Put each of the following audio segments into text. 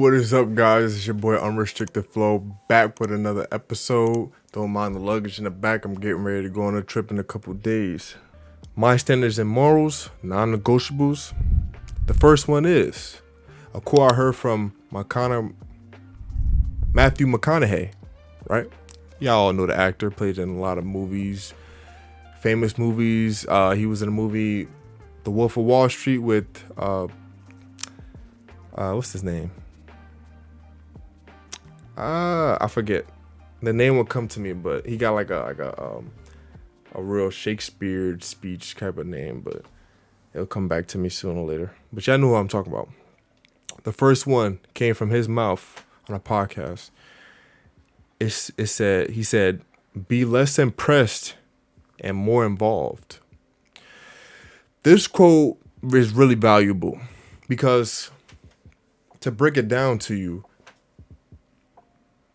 what is up, guys? It's your boy Unrestricted Flow back with another episode. Don't mind the luggage in the back. I'm getting ready to go on a trip in a couple days. My standards and morals, non-negotiables. The first one is a quote I heard from Matthew McConaughey, right? Y'all all know the actor, played in a lot of movies, famous movies. He was in a movie, The Wolf of Wall Street, with what's his name? I forget. The name will come to me, but he got like a real Shakespeare speech type of name, but it'll come back to me sooner or later. But y'all know who I'm talking about. The first one came from his mouth on a podcast. He said, "Be less impressed and more involved." This quote is really valuable because, to break it down to you,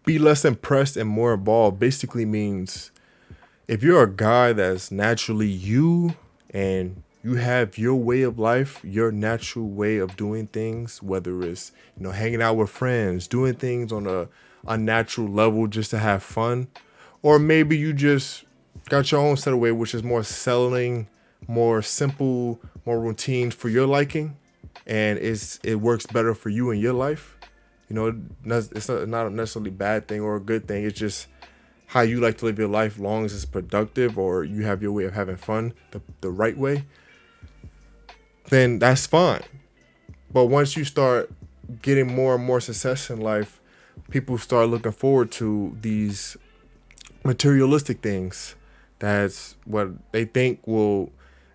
be less impressed and more involved basically means if you're a guy that's naturally you and you have your way of life, your natural way of doing things, whether it's, hanging out with friends, doing things on a unnatural level just to have fun, or maybe you just got your own set of way, which is more settling, more simple, more routine for your liking, and it works better for you in your life. It's not necessarily a bad thing or a good thing. It's just how you like to live your life, long as it's productive or you have your way of having fun the right way, then that's fine. But once you start getting more and more success in life, people start looking forward to these materialistic things. That's what they think will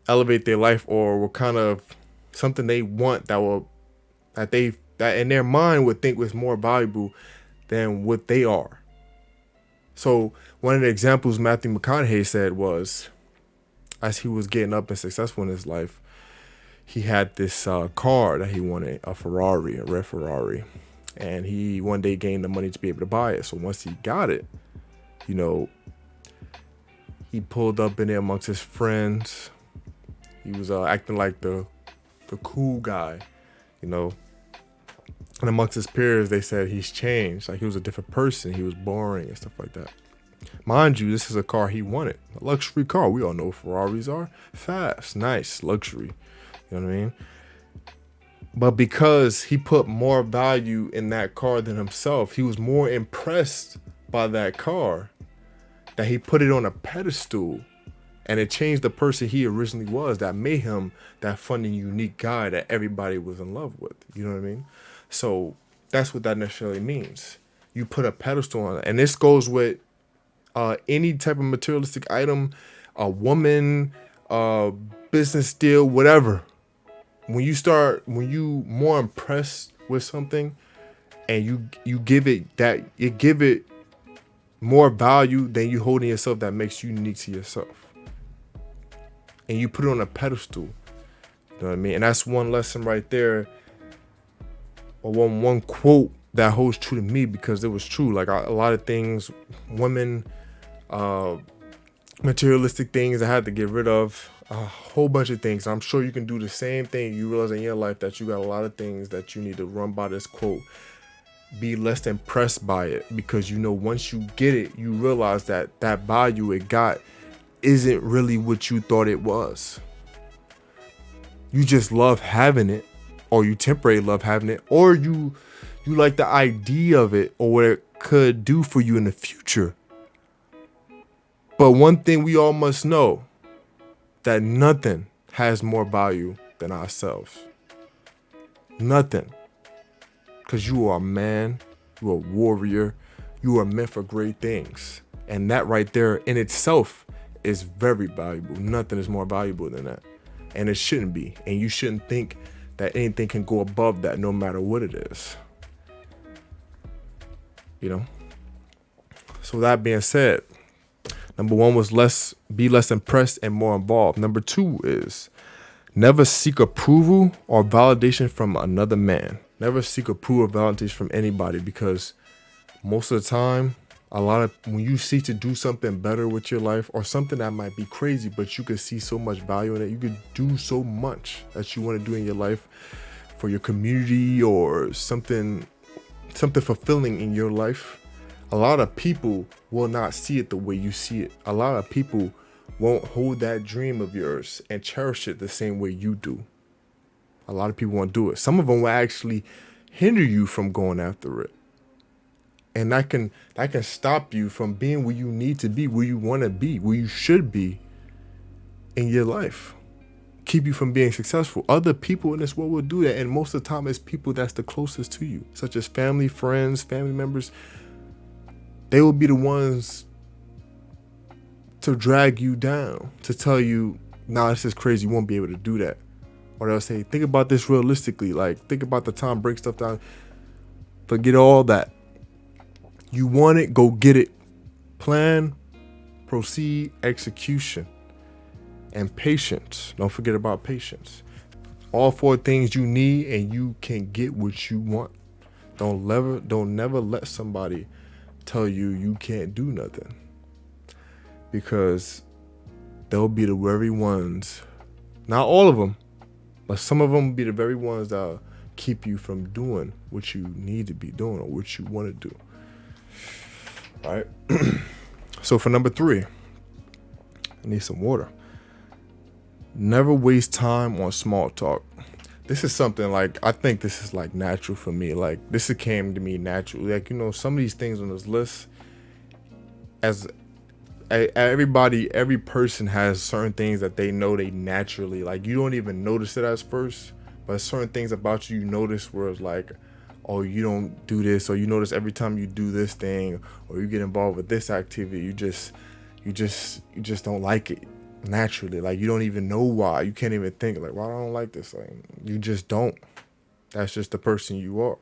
elevate their life, or will kind of something they want that in their mind would think was more valuable than what they are. So one of the examples Matthew McConaughey said was, as he was getting up and successful in his life, he had this car that he wanted, a red Ferrari, and he one day gained the money to be able to buy it. So once he got it, he pulled up in there amongst his friends. He was acting like the cool guy, And amongst his peers, they said he's changed. Like, he was a different person. He was boring and stuff like that. Mind you, this is a car he wanted. A luxury car. We all know what Ferraris are. Fast, nice, luxury. You know what I mean? But because he put more value in that car than himself, he was more impressed by that car that he put it on a pedestal. And it changed the person he originally was. That made him that fun and unique guy that everybody was in love with. You know what I mean? So that's what that necessarily means. You put a pedestal on it. And this goes with any type of materialistic item, a woman, business deal, whatever. When you more impressed with something and you give it more value than you hold in yourself, that makes you unique to yourself. And you put it on a pedestal. You know what I mean? And that's one lesson right there. Or one quote that holds true to me, because it was true. Like, a lot of things, women, materialistic things I had to get rid of, a whole bunch of things. I'm sure you can do the same thing. You realize in your life that you got a lot of things that you need to run by this quote. Be less impressed by it, because once you get it, you realize that value it got isn't really what you thought it was. You just love having it, or you temporarily love having it, or you like the idea of it or what it could do for you in the future. But one thing we all must know, that nothing has more value than ourselves. Nothing. Because you are a man, you are a warrior, you are meant for great things. And that right there in itself is very valuable. Nothing is more valuable than that. And it shouldn't be. And you shouldn't think that anything can go above that, no matter what it is. So that being said, number one was be less impressed and more involved. Number two is never seek approval or validation from another man. Never seek approval or validation from anybody, because most of the time, when you seek to do something better with your life, or something that might be crazy, but you could see so much value in it, you could do so much that you want to do in your life for your community, or something something fulfilling in your life, a lot of people will not see it the way you see it. A lot of people won't hold that dream of yours and cherish it the same way you do. A lot of people won't do it. Some of them will actually hinder you from going after it. And that can stop you from being where you need to be, where you want to be, where you should be in your life. Keep you from being successful. Other people in this world will do that, and most of the time it's people that's the closest to you, such as family, friends, family members. They will be the ones to drag you down, to tell you, nah, this is crazy, you won't be able to do that. Or they'll say, think about this realistically, like think about the time, break stuff down. Forget all that. You want it, go get it. Plan, proceed, execution, and patience. Don't forget about patience. All 4 things you need, and you can get what you want. Don't never let somebody tell you you can't do nothing, because they'll be the very ones, not all of them, but some of them will be the very ones that'll keep you from doing what you need to be doing or what you want to do. All right. So for number 3, I need some water. Never waste time on small talk. This is something like, I think this is like natural for me. Like this came to me naturally. Like, some of these things on this list, as every person has certain things that they know they naturally, like you don't even notice it at first, but certain things about you notice where it's like, oh, you don't do this, or you notice every time you do this thing, or you get involved with this activity, you just don't like it naturally. Like you don't even know why. You can't even think like, why I don't like this. Like you just don't. That's just the person you are.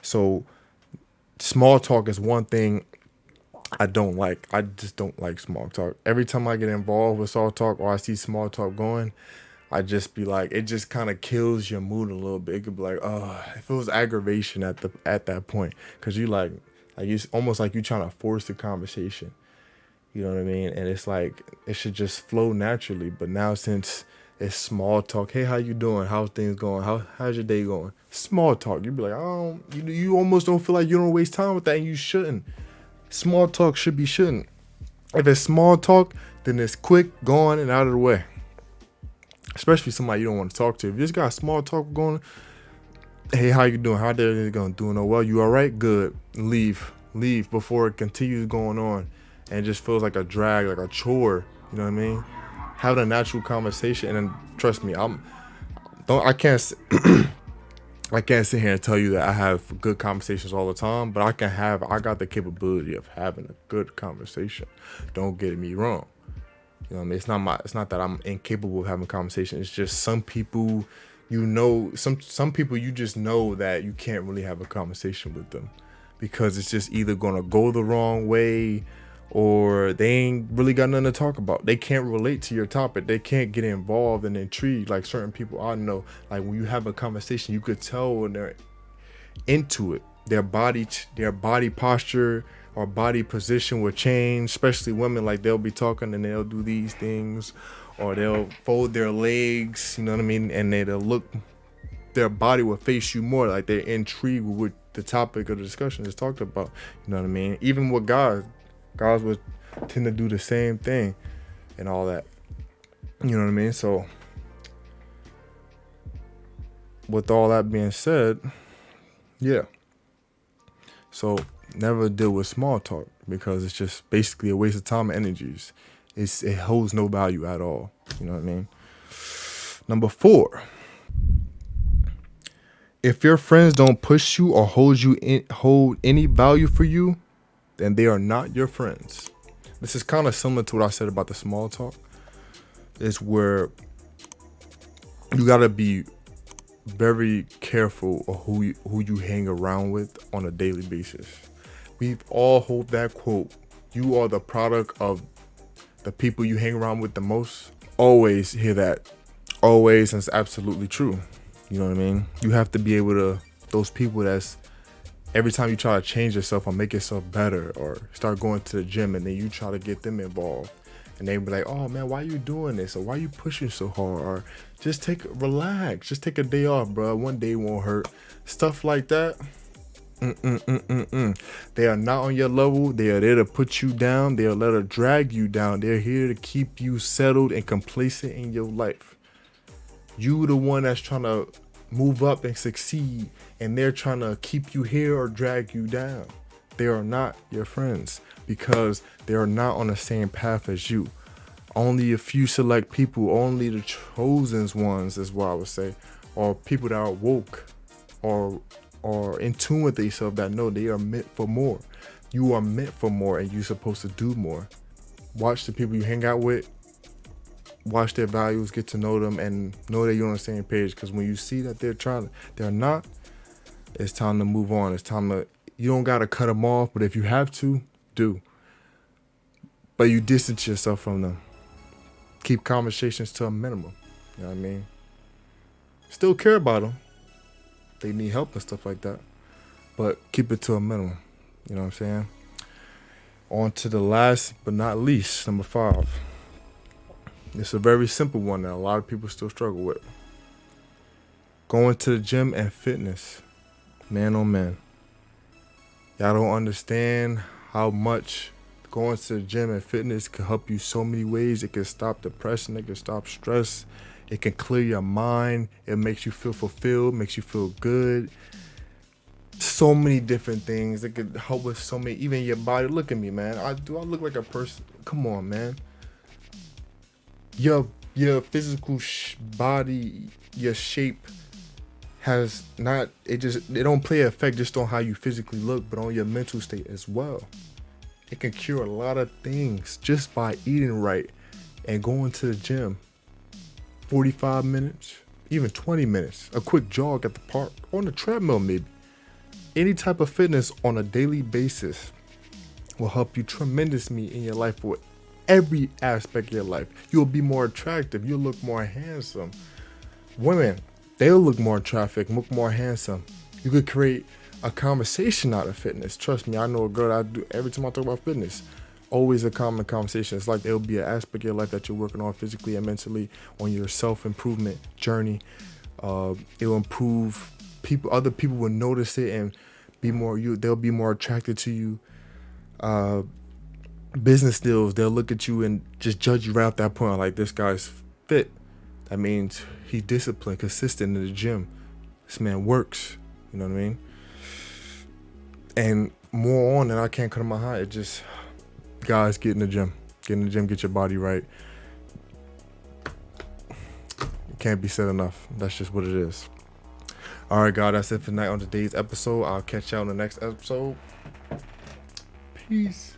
So small talk is one thing I don't like. I just don't like small talk. Every time I get involved with small talk or I see small talk going, I just be like, it just kind of kills your mood a little bit. It could be like, oh, it feels aggravation at that point, because you like you almost like you trying to force the conversation. You know what I mean? And it's like it should just flow naturally. But now since it's small talk, hey, how you doing? How's things going? How's your day going? Small talk. You be like, oh, you almost don't feel like you don't waste time with that, and you shouldn't. Small talk should be shouldn't. If it's small talk, then it's quick, gone, and out of the way. Especially somebody you don't want to talk to. If you just got small talk going, hey, how you doing? How they going? Doing oh well? You all right? Good. Leave before it continues going on, and it just feels like a drag, like a chore. You know what I mean? Having a natural conversation, and then trust me, I can't sit here and tell you that I have good conversations all the time, but I got the capability of having a good conversation. Don't get me wrong. You know what I mean? It's not that I'm incapable of having a conversation. It's just some people, some people you just know that you can't really have a conversation with them, because it's just either gonna go the wrong way, or they ain't really got nothing to talk about. They can't relate to your topic. They can't get involved and intrigued like certain people I know. Like when you have a conversation, you could tell when they're into it. Their body posture or body position will change, especially women. Like they'll be talking and they'll do these things, or they'll fold their legs, you know what I mean? And their body will face you more, like they're intrigued with the topic of the discussion is talked about, you know what I mean? Even with guys would tend to do the same thing and all that, you know what I mean? So with all that being said, yeah, so never deal with small talk, because it's just basically a waste of time and energies. It holds no value at all, you know what I mean? Number 4, if your friends don't push you or hold any value for you, then they are not your friends. This is kind of similar to what I said about the small talk. It's where you gotta be very careful of who you hang around with on a daily basis. We've all heard that quote: "You are the product of the people you hang around with the most." Always hear that. Always, and it's absolutely true. You know what I mean? You have to be able to, those people that's, every time you try to change yourself or make yourself better or start going to the gym, and then you try to get them involved, and they be like, oh man, why you doing this? Or why you pushing so hard? Or relax, just take a day off, bro. One day won't hurt. Stuff like that. They are not on your level. They are there to put you down. They are there to drag you down. They're here to keep you settled and complacent in your life. You the one that's trying to move up and succeed, and they're trying to keep you here or drag you down. They are not your friends because they are not on the same path as you. Only a few select people, only the chosen ones is what I would say, or people that are woke or in tune with themselves, that know they are meant for more. You are meant for more, and you're supposed to do more. Watch the people you hang out with, watch their values, get to know them, and know that you're on the same page. Because when you see that they're not, it's time to move on. It's time to, you don't gotta cut them off, but if you have to, do. But you distance yourself from them. Keep conversations to a minimum. You know what I mean? Still care about them. They need help and stuff like that. But keep it to a minimum. You know what I'm saying? On to the last but not least, number 5. It's a very simple one that a lot of people still struggle with. Going to the gym and fitness. Man, oh man. Y'all don't understand how much going to the gym and fitness can help you so many ways. It can stop depression. It can stop stress. It can clear your mind. It makes you feel fulfilled, makes you feel good. So many different things. It could help with so many, even your body. Look at me, man. I look like a person? Come on, man. Your physical body, your shape has not, it don't play an effect just on how you physically look, but on your mental state as well. It can cure a lot of things just by eating right and going to the gym. 45 minutes, even 20 minutes, a quick jog at the park, on the treadmill maybe. Any type of fitness on a daily basis will help you tremendously in your life, for every aspect of your life. You'll be more attractive. You'll look more handsome. Women, they'll look more attractive, look more handsome. You could create a conversation out of fitness. Trust me, I know a girl that I do every time I talk about fitness. Always a common conversation. It's like it'll be an aspect of your life that you're working on physically and mentally on your self-improvement journey. It'll improve people. Other people will notice it and be more. They'll be more attracted to you. Business deals, they'll look at you and just judge you right at that point. Like, this guy's fit. That means he's disciplined, consistent in the gym. This man works. You know what I mean? And more on, and I can't cut my high. It just, guys, get in the gym. Get in the gym, get your body right. It can't be said enough. That's just what it is. All right, guys, that's it for tonight on today's episode. I'll catch y'all on the next episode. Peace.